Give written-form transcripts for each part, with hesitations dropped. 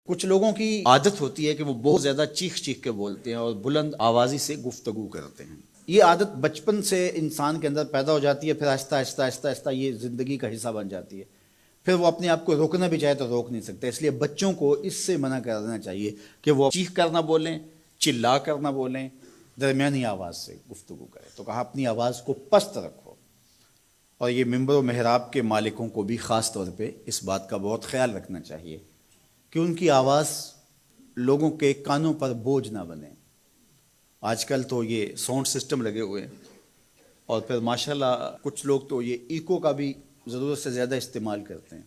کچھ لوگوں کی عادت ہوتی ہے کہ وہ بہت زیادہ چیخ چیخ کے بولتے ہیں اور بلند آوازی سے گفتگو کرتے ہیں۔ یہ عادت بچپن سے انسان کے اندر پیدا ہو جاتی ہے، پھر آہستہ آہستہ آہستہ آہستہ یہ زندگی کا حصہ بن جاتی ہے۔ پھر وہ اپنے آپ کو روکنا بھی چاہے تو روک نہیں سکتے، اس لیے بچوں کو اس سے منع کر دینا چاہیے کہ وہ چیخ کر نہ بولیں، چلا کر نہ بولیں، درمیانی آواز سے گفتگو کریں۔ تو کہا اپنی آواز کو پست رکھو، اور یہ ممبر و محراب کے مالکوں کو بھی خاص طور پہ اس بات کا بہت خیال رکھنا چاہیے کہ ان کی آواز لوگوں کے کانوں پر بوجھ نہ بنے۔ آج کل تو یہ ساؤنڈ سسٹم لگے ہوئے ہیں، اور پھر ماشاءاللہ کچھ لوگ تو یہ ایکو کا بھی ضرورت سے زیادہ استعمال کرتے ہیں۔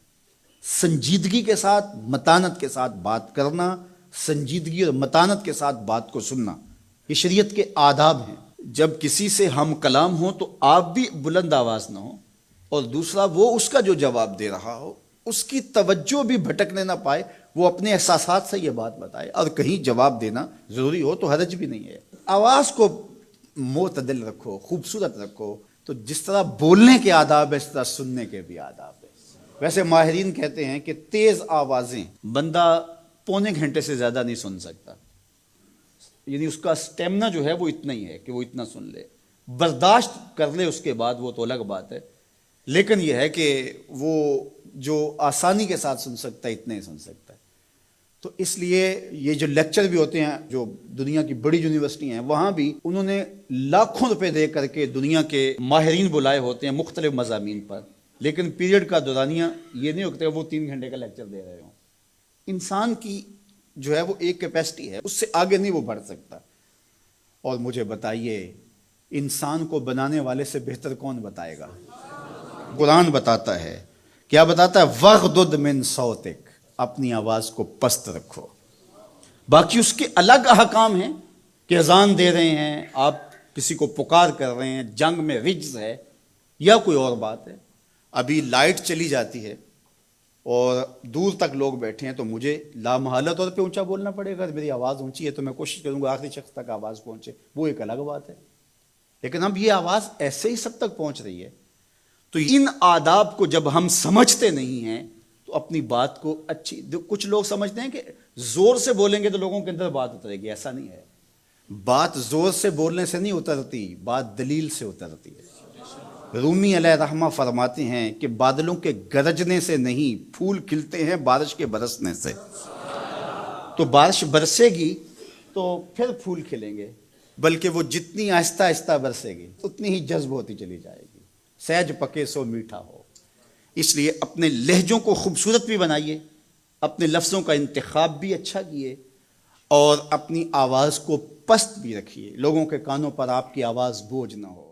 سنجیدگی کے ساتھ، متانت کے ساتھ بات کرنا، سنجیدگی اور متانت کے ساتھ بات کو سننا، یہ شریعت کے آداب ہیں۔ جب کسی سے ہم کلام ہوں تو آپ بھی بلند آواز نہ ہوں، اور دوسرا وہ اس کا جو جواب دے رہا ہو اس کی توجہ بھی بھٹکنے نہ پائے، وہ اپنے احساسات سے یہ بات بتائے، اور کہیں جواب دینا ضروری ہو تو حرج بھی نہیں ہے۔ آواز کو معتدل رکھو، خوبصورت رکھو، تو جس طرح بولنے کے آداب ہے اس طرح سننے کے بھی آداب ہے۔ ویسے ماہرین کہتے ہیں کہ تیز آوازیں بندہ پونے گھنٹے سے زیادہ نہیں سن سکتا، یعنی اس کا سٹیمنا جو ہے وہ اتنا ہی ہے کہ وہ اتنا سن لے، برداشت کر لے اس کے بعد وہ تو الگ بات ہے، لیکن یہ ہے کہ وہ جو آسانی کے ساتھ سن سکتا ہے اتنا ہی سن سکتا ہے۔ تو اس لیے یہ جو لیکچر بھی ہوتے ہیں جو دنیا کی بڑی یونیورسٹی ہیں، وہاں بھی انہوں نے لاکھوں روپے دے کر کے دنیا کے ماہرین بلائے ہوتے ہیں مختلف مضامین پر، لیکن پیریڈ کا دورانیہ یہ نہیں ہوتا کہ وہ 3 گھنٹے کا لیکچر دے رہے ہوں۔ انسان کی جو ہے وہ ایک کیپیسٹی ہے، اس سے آگے نہیں وہ بڑھ سکتا۔ اور مجھے بتائیے انسان کو بنانے والے سے بہتر کون بتائے گا؟ قرآن بتاتا ہے، کیا بتاتا ہے؟ وَغْضُضْ مِنْ صَوْتِكَ، اپنی آواز کو پست رکھو۔ باقی اس کے الگ احکام ہیں کہ اذان دے رہے ہیں، آپ کسی کو پکار کر رہے ہیں، جنگ میں رجز ہے یا کوئی اور بات ہے۔ ابھی لائٹ چلی جاتی ہے اور دور تک لوگ بیٹھے ہیں تو مجھے لامحالہ طور پہ اونچا بولنا پڑے گا، میری آواز اونچی ہے تو میں کوشش کروں گا آخری شخص تک آواز پہنچے، وہ ایک الگ بات ہے۔ لیکن اب یہ آواز ایسے ہی سب تک پہنچ رہی ہے، تو ان آداب کو جب ہم سمجھتے نہیں ہیں تو اپنی بات کو کچھ لوگ سمجھتے ہیں کہ زور سے بولیں گے تو لوگوں کے اندر بات اترے گی، ایسا نہیں ہے۔ بات زور سے بولنے سے نہیں اترتی، بات دلیل سے اترتی ہے۔ رومی علیہ رحمہ فرماتے ہیں کہ بادلوں کے گرجنے سے نہیں، پھول کھلتے ہیں بارش کے برسنے سے۔ تو بارش برسے گی تو پھر پھول کھلیں گے، بلکہ وہ جتنی آہستہ آہستہ برسے گی اتنی ہی جذب ہوتی چلی جائے گی۔ سہج پکے سو میٹھا ہو۔ اس لیے اپنے لہجوں کو خوبصورت بھی بنائیے، اپنے لفظوں کا انتخاب بھی اچھا کیے، اور اپنی آواز کو پست بھی رکھیے، لوگوں کے کانوں پر آپ کی آواز بوجھ نہ ہو۔